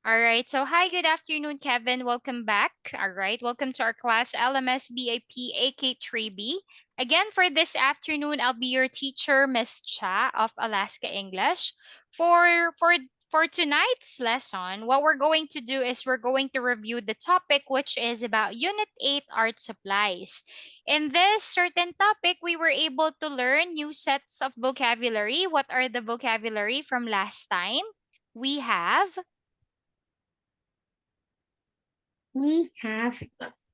All right. So, hi, good afternoon, Kevin. Welcome back. All right. Welcome to our class LMS BAP AK3B. Again, for this afternoon, I'll be your teacher, Miss Cha of Alaska English. For tonight's lesson, what we're going to do is we're going to review the topic, which is about Unit 8 Art Supplies. In this certain topic, we were able to learn new sets of vocabulary. What are the vocabulary from last time? We have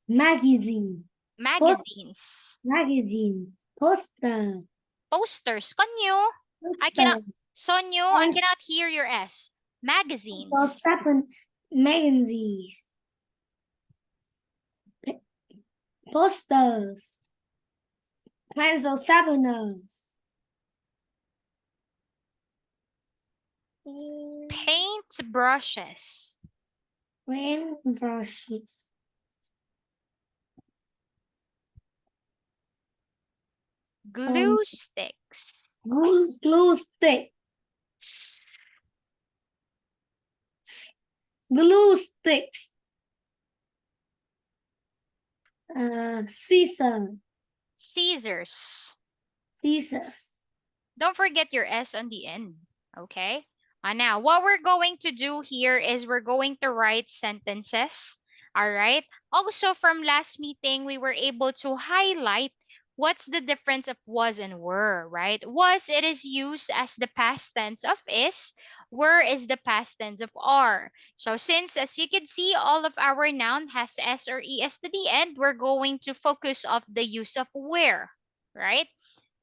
Magazine, magazines, magazine, poster, posters. Konyo, I poster, cannot. Sonyo, I and cannot hear your S. for Magazines, seven magazines, posters, pencil sharpeners, paint brushes, pen brushes, glue sticks, glue stick, s- glue sticks, scissors. scissors. Don't forget your S on the end. Okay? Now, what we're going to do here is we're going to write sentences. All right? Also, from last meeting, we were able to highlight what's the difference of was and were, right? Was, it is used as the past tense of is. Were is the past tense of are. So since, as you can see, all of our noun has S or ES to the end, we're going to focus of the use of where, right?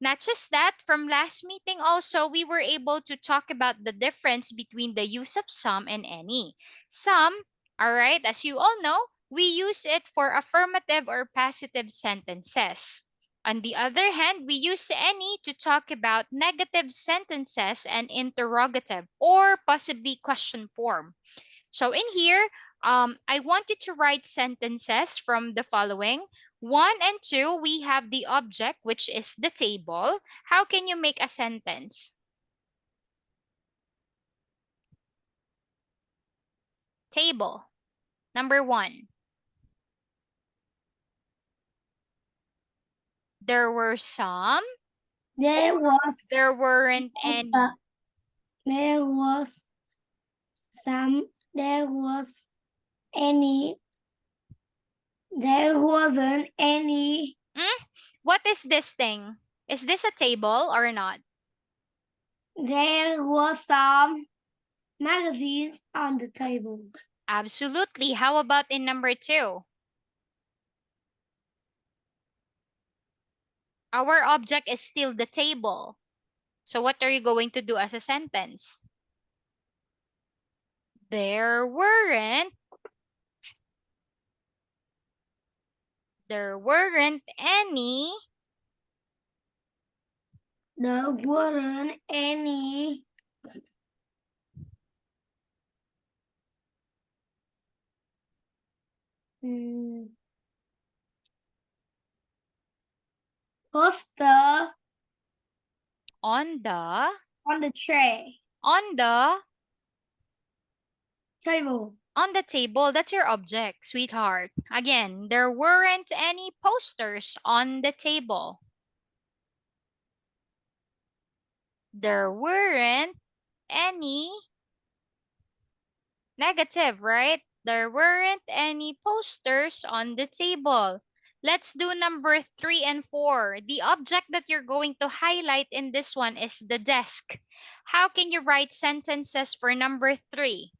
Not just that, from last meeting also, we were able to talk about the difference between the use of some and any. Some, all right, as you all know, we use it for affirmative or positive sentences. On the other hand, we use any to talk about negative sentences and interrogative or possibly question form. So in here, I want you to write sentences from the following. 1 and 2, we have the object, which is the table. How can you make a sentence? Table. Number 1. There were some. There was There weren't any. there was some. There was any. There wasn't any. Hmm? What is this thing? Is this a table or not? There was some magazines on the table. Absolutely. How about in number 2? Our object is still the table. So what are you going to do as a sentence? There weren't any. There weren't any poster on the on the tray on the table. on the table. That's your object, sweetheart. Again, there weren't any posters on the table. There weren't any negative, right? There weren't any posters on the table. Let's do number 3 and 4. The object that you're going to highlight in this one is the desk. How can you write sentences for number 3?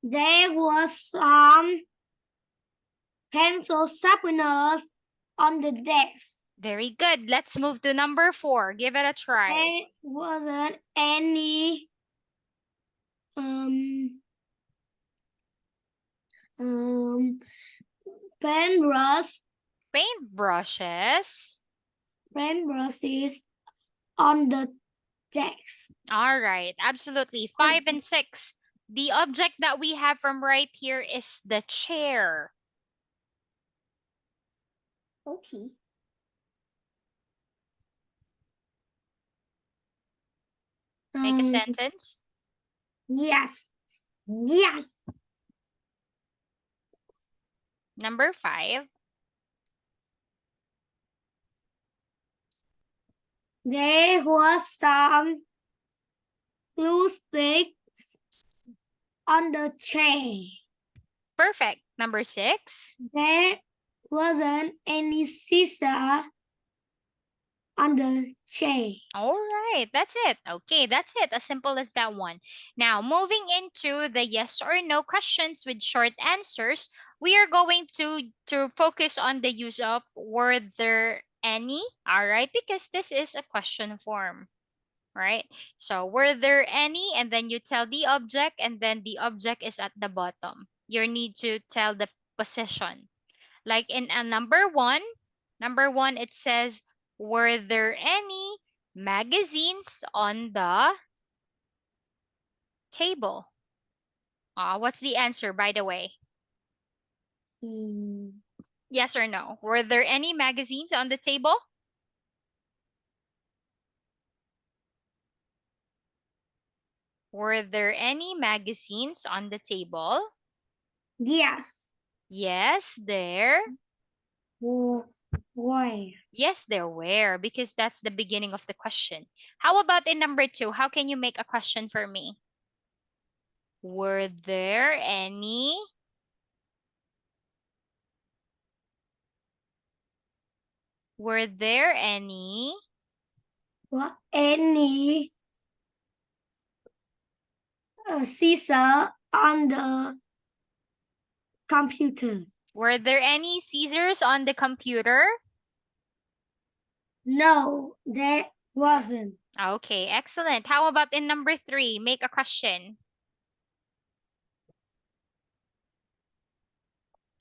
There was some pencil sharpeners on the desk. Very good. Let's move to number 4. Give it a try. There wasn't any um um pen brush Paintbrushes. pen brushes on the desk. All right. Absolutely. 5 and 6. The object that we have from right here is the chair. Okay. Make a sentence. Yes. Yes. Number 5. There was some glue sticks on the tray. Perfect. Number 6. There wasn't any scissors on the tray. All right, that's it. Okay, that's it. As simple as that one. Now, moving into the yes or no questions with short answers, we are going to focus on the use of were there any, all right? Because this is a question form, right? So, were there any, and then you tell the object, and then the object is at the bottom. You need to tell the position. Like in a number one, it says, were there any magazines on the table? What's the answer, by the way? Mm, Yes or no? Were there any magazines on the table? Were there any magazines on the table? yes. Yes, there. Why? Yes, there were, because that's the beginning of the question. How about in number 2? How can you make a question for me? Were there any Were there any What any scissor on the computer? Were there any scissors on the computer? No, there wasn't. Okay, excellent. How about in number 3? Make a question.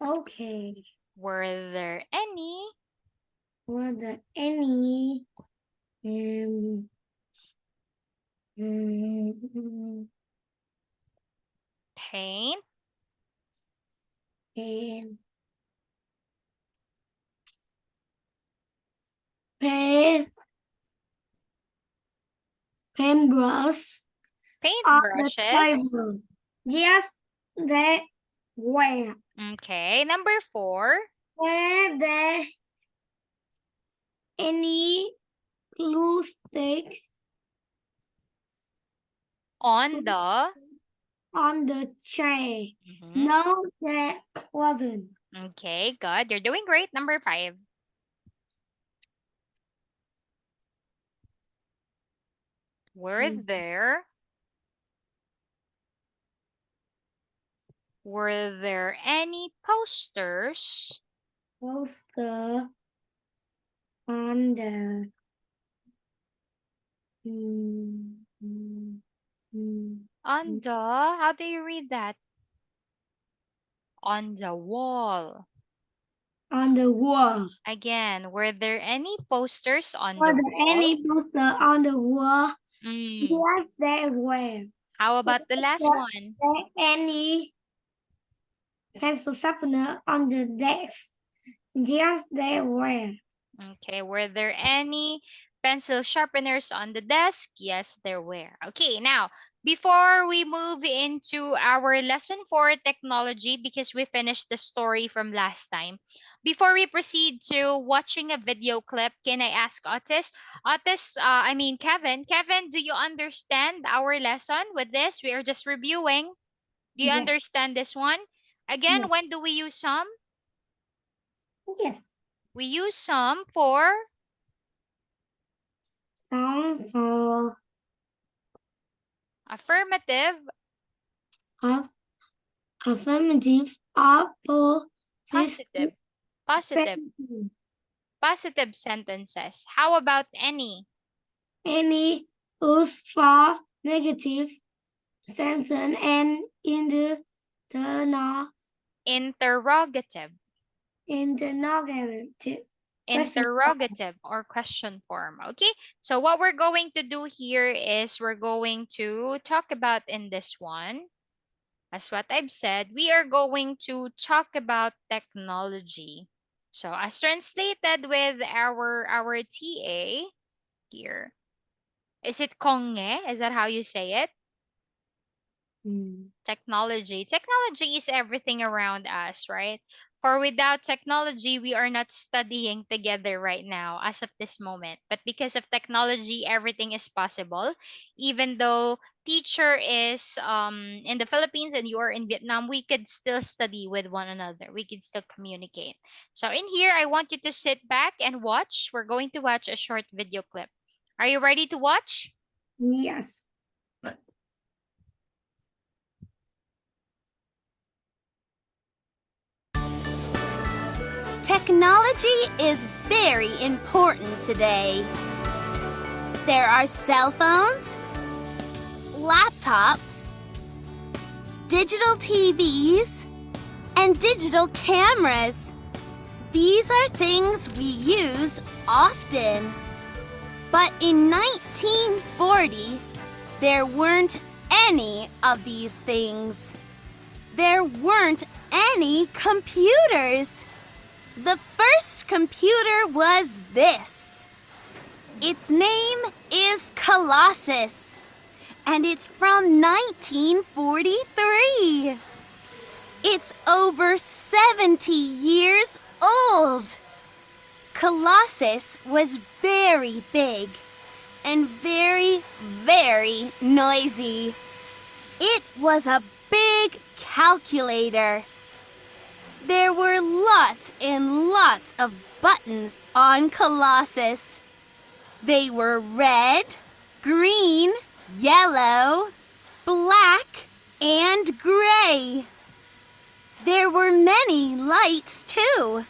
Okay. Were there any Were there any um, mm, paint pen, pen, paintbrush on the paintbrushes? table? Yes, there were. Okay, number 4. Were there any glue sticks On the on the tray? Mhm. No, there wasn't. Okay, good. You're doing great. Number 5. Were Mm, there Were there any posters Poster on the mm, mm, mm, on mm, the how do you read that? On the wall. on the wall. Again, were there any posters on Were the there wall? any poster on the wall? Mm. Yes, there were. How Were about the last one? there any pencil sharpener on the desk? Yes, there were. Okay, were there any pencil sharpeners on the desk? Yes, there were. Okay, now, before we move into our lesson for technology, because we finished the story from last time, before we proceed to watching a video clip, can I ask Otis? Kevin, do you understand our lesson with this? We are just reviewing. Do you Yes, understand this one? Again, yes, when do we use some? yes. We use some for Some for affirmative, of affirmative opposition positive, positive, sentence. positive sentences. How about any? Any use for negative sentence and Interrogative, interrogative question. interrogative or question form. Okay, so what we're going to do here is we're going to talk about in this one, as what I've said, we are going to talk about technology. So as translated with our TA here. Is it konge? Is that how you say it? Mm. Technology. Technology is everything around us, right? For without technology, we are not studying together right now as of this moment. But because of technology, everything is possible. Even though teacher is in the Philippines and you are in Vietnam, we could still study with one another. We could still communicate. So in here, I want you to sit back and watch. We're going to watch a short video clip. Are you ready to watch? Yes. Technology is very important today. There are cell phones, laptops, digital TVs, and digital cameras. These are things we use often. But in 1940, there weren't any of these things. There weren't any computers. The first computer was this. Its name is Colossus, and it's from 1943. It's over 70 years old. Colossus was very big and very, very noisy. It was a big calculator. There were lots and lots of buttons on Colossus. They were red, green, yellow, black, and gray. There were many lights too.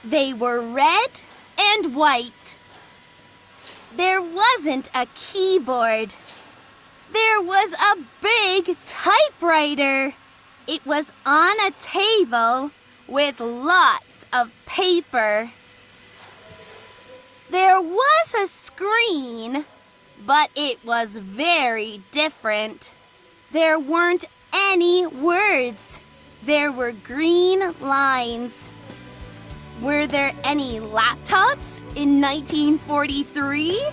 They were red and white. There wasn't a keyboard. There was a big typewriter. It was on a table with lots of paper. There was a screen, but it was very different. There weren't any words. There were green lines. Were there any laptops in 1943?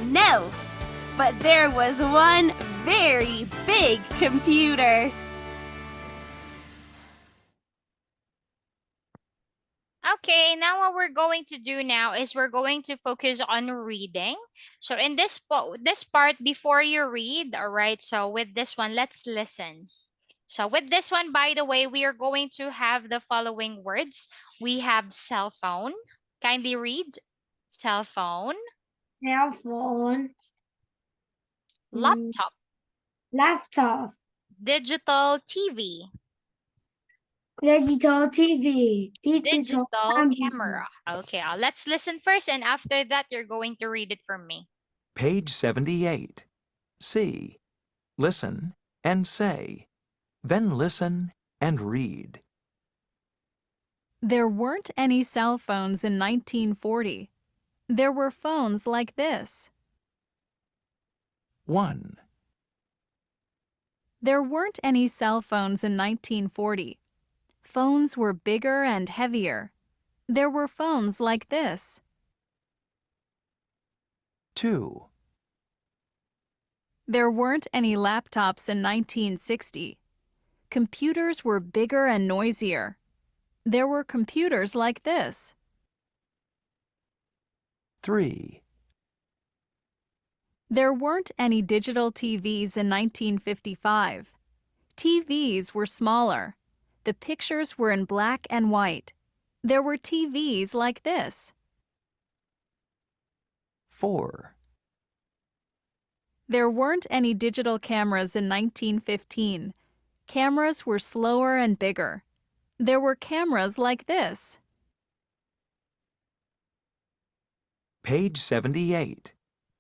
No, but there was one very big computer. Okay, now what we're going to do now is we're going to focus on reading. So in this part before you read, all right? So with this one, let's listen. So with this one, by the way, we are going to have the following words. We have cell phone. Kindly read. Cell phone. Cell phone. Mm. Laptop. Laptop. Digital TV. Digital TV. Digital Digital camera. camera. Okay, let's listen first, and after that, you're going to read it from me. Page 78. C. Listen and say. Then listen and read. There weren't any cell phones in 1940. There were phones like this. 1, There weren't any cell phones in 1940. Phones were bigger and heavier. There were phones like this. 2, There weren't any laptops in 1960. Computers were bigger and noisier. There were computers like this. 3, There weren't any digital TVs in 1955. TVs were smaller. The pictures were in black and white. There were TVs like this. 4, There weren't any digital cameras in 1915. Cameras were slower and bigger. There were cameras like this. Page 78.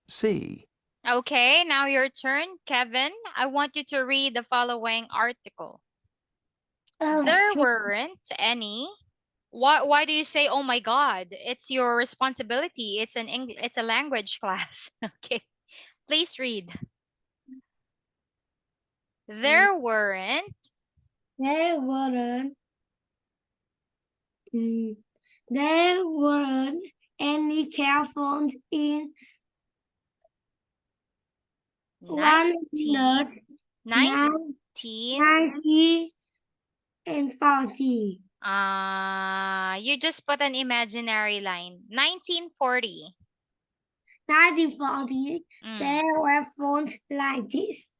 C. Okay, now your turn, Kevin. I want you to read the following article. There Okay. weren't any. Why do you say, "Oh my God"? It's your responsibility. It's a language class. Okay. Please read. There weren't. There weren't. Mm. There weren't any cell phones in 19, 190 19. and 40. You just put an imaginary line. 1940. 1940, Mm. there were phones like this.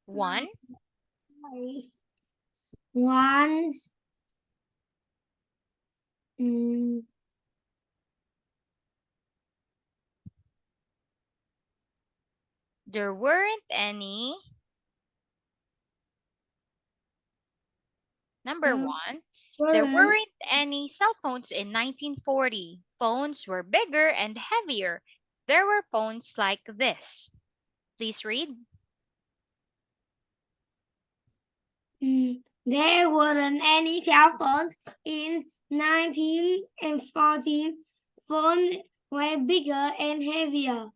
1. One. Mm, There weren't any. Number there 1. There weren't weren't any cell phones in 1940. Phones were bigger and heavier. There were phones like this. Please read. there weren't any cell phones in 1914. Phones were bigger and heavier.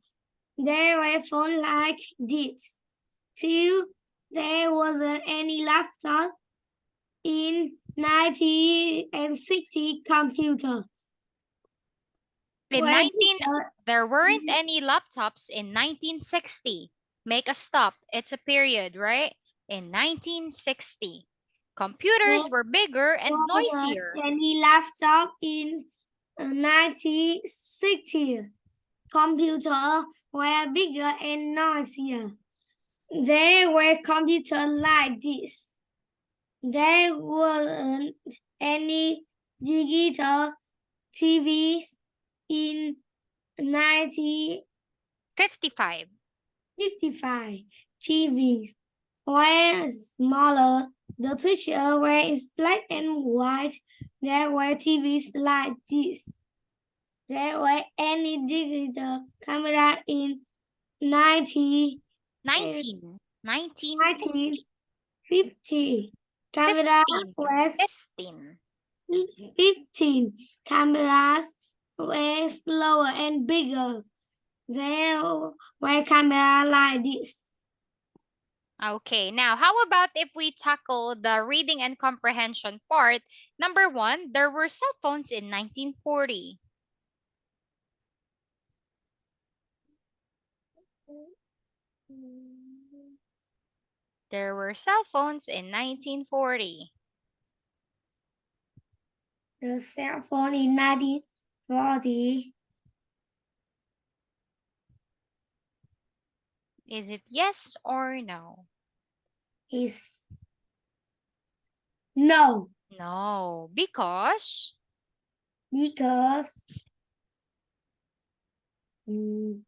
There were phones like this. 2. There wasn't any laptop in 1960 computer. In Were 19 bigger. There weren't any laptops in 1960. Make a stop. It's a period, right? In 1960. Computers There were bigger and wasn't noisier. any laptop in 1960. Computers were bigger and noisier. There were computers like this. There weren't any digital TVs in 1955. 55. TVs were smaller. The picture was black and white. There were TVs like this. There were any digital camera in 1950. 1950. 50. Camera 15. was 15. 15. Cameras were slower and bigger. There were cameras like this. Okay, now how about if we tackle the reading and comprehension part? Number 1, there were cell phones in 1940. There were cell phones in 1940. The cell phone in 1940 Is it yes or no? is no, No, because because mm,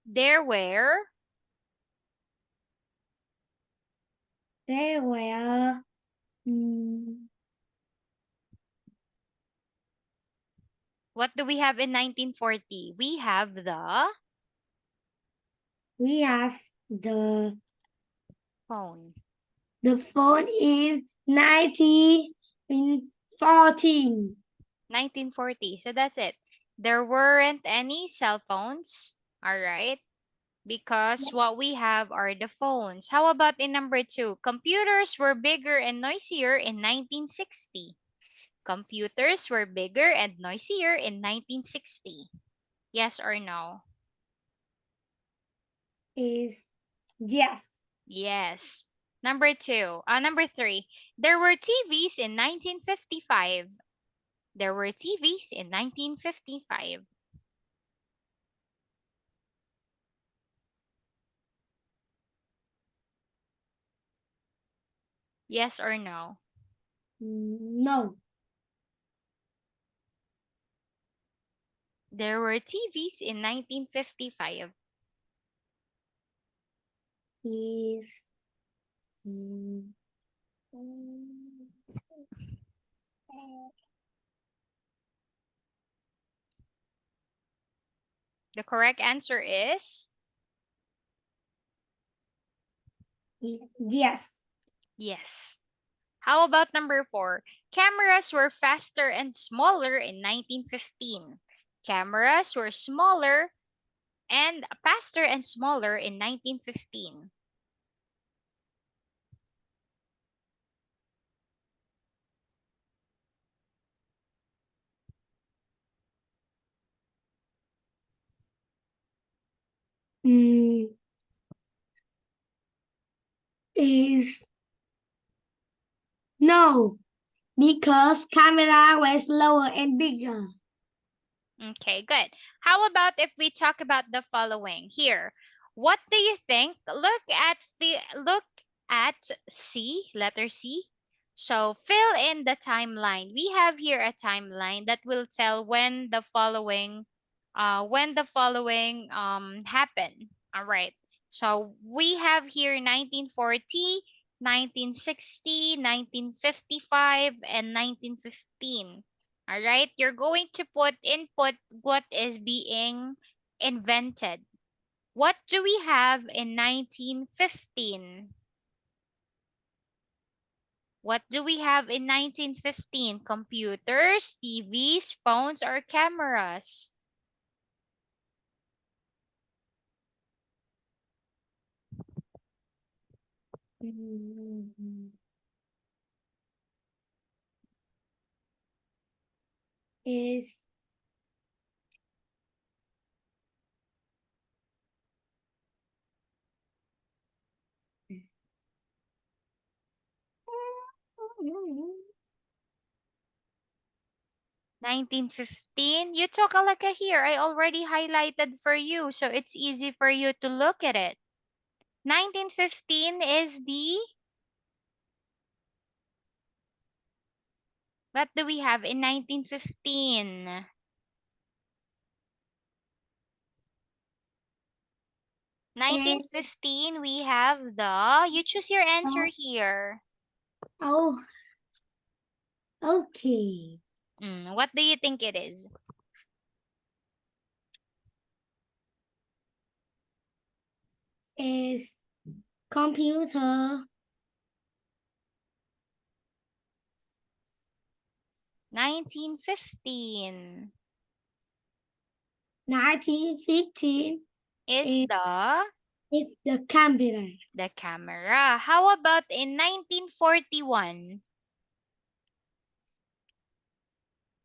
there were there were what do we have in 1940? We have we have the phone. the phone in 1914. 1940. So that's it. There weren't any cell phones. All right. Because what we have are the phones. How about in number 2? Computers were bigger and noisier in 1960. Computers were bigger and noisier in 1960. Yes or no? Is yes. Yes. Number 3. There were TVs in 1955. There were TVs in 1955. Yes or no? No. There were TVs in 1955. Is The correct answer is yes. yes. How about number 4? Cameras were faster and smaller in 1915. Cameras were smaller and faster and smaller in 1915. is no, because camera was lower and bigger. Okay, good. How about if we talk about the following here? What do you think? Look at C, letter C. So fill in the timeline. We have here a timeline that will tell when the following happen. All right. So we have here 1940, 1960, 1955, and 1915. All right, you're going to input what is being invented. What do we have in 1915? What do we have in 1915? Computers, TVs, phones, or cameras? Is 1915. You took a look at here. I already highlighted for you, so it's easy for you to look at it. 1915 is the, what do we have in 1915? 1915, we have the, you choose your answer here. oh, okay. What do you think it is? Is computer 1915 1915 is the computer. the camera. How about in 1941?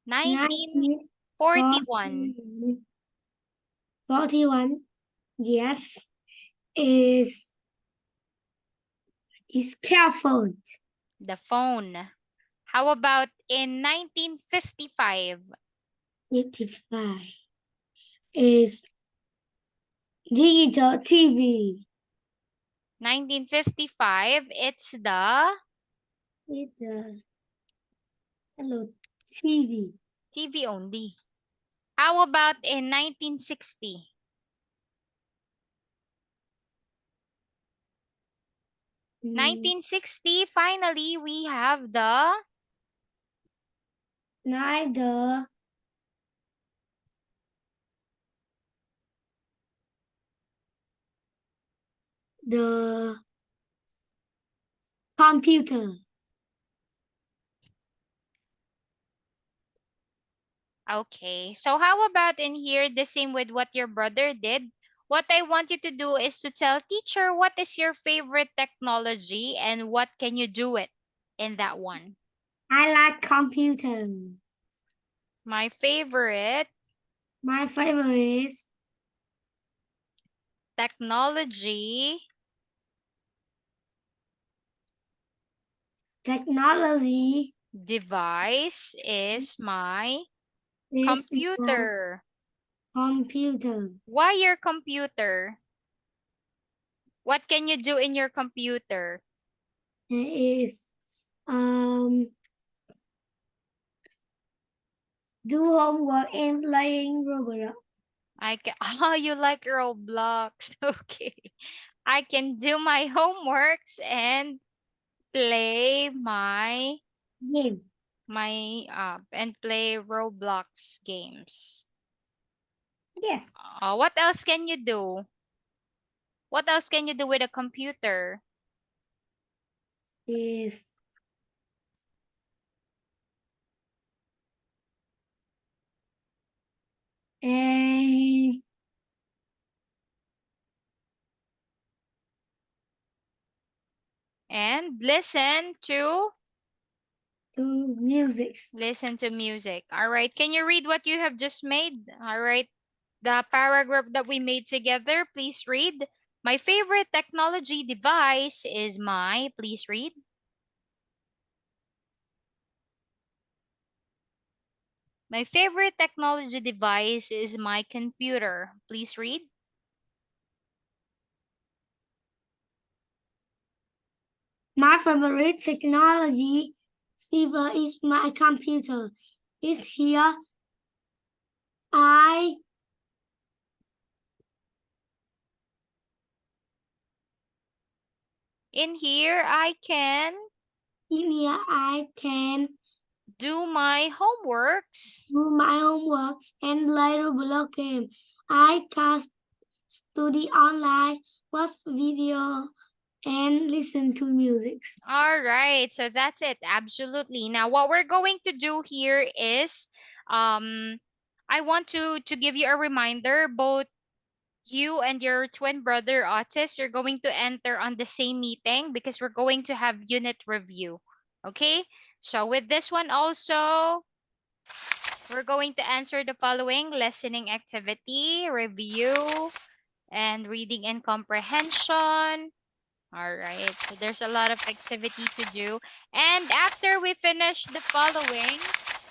1941, 1941, yes, is careful. the phone. How about in 1955? 55 is digital TV. 1955, it's It's hello TV. TV only. How about in 1960? 1960, finally, we have Neither the computer. okay. So how about in here, the same with what your brother did? What I want you to do is to tell teacher what is your favorite technology and what can you do it in that one. I like computer. My favorite My favorite is technology technology device is my is my computer. computer. Why your computer? What can you do in your computer? Is do homework and playing Roblox. I can, oh, you like Roblox. Okay. I can do my homeworks and play Game. and play Roblox games. Yes. What else can you do? What else can you do with a computer? Is a And listen to music. All right. Can you read what you have just made? All right. the paragraph that we made together. Please read. My favorite technology device is my, please read. My favorite technology device is my computer. Please read. My favorite technology Siva is my computer. It's here. I In here, I can in here I can do my homeworks. do my homework and play Roblox game. I can study online, watch video, and listen to music. All right, so that's it. Absolutely. Now, what we're going to do here is, I want to give you a reminder. Both you and your twin brother Otis are going to enter on the same meeting because we're going to have unit review. Okay. So with this one also, we're going to answer the following: listening activity, review, and reading and comprehension. All right, so there's a lot of activity to do. And after we finish the following,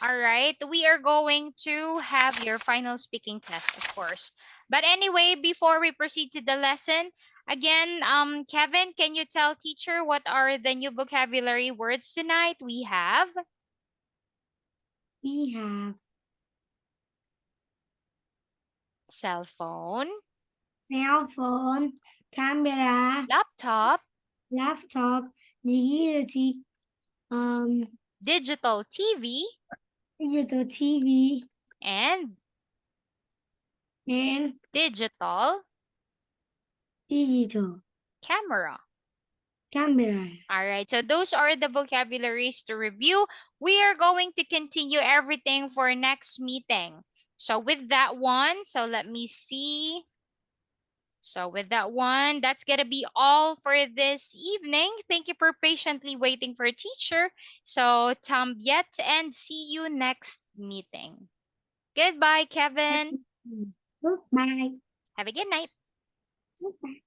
all right, we are going to have your final speaking test, of course. But anyway, before we proceed to the lesson, again, Kevin, can you tell teacher what are the new vocabulary words tonight? We have cell phone, cell phone, camera, laptop, laptop, digital, digital TV, digital TV, and and digital digital camera. camera. All right, so those are the vocabularies to review. We are going to continue everything for next meeting. So with that one, so let me see. So with that one, that's going to be all for this evening. Thank you for patiently waiting for a teacher. So Tambiet, and see you next meeting. Goodbye, Kevin. Goodbye. Have a good night. Goodbye.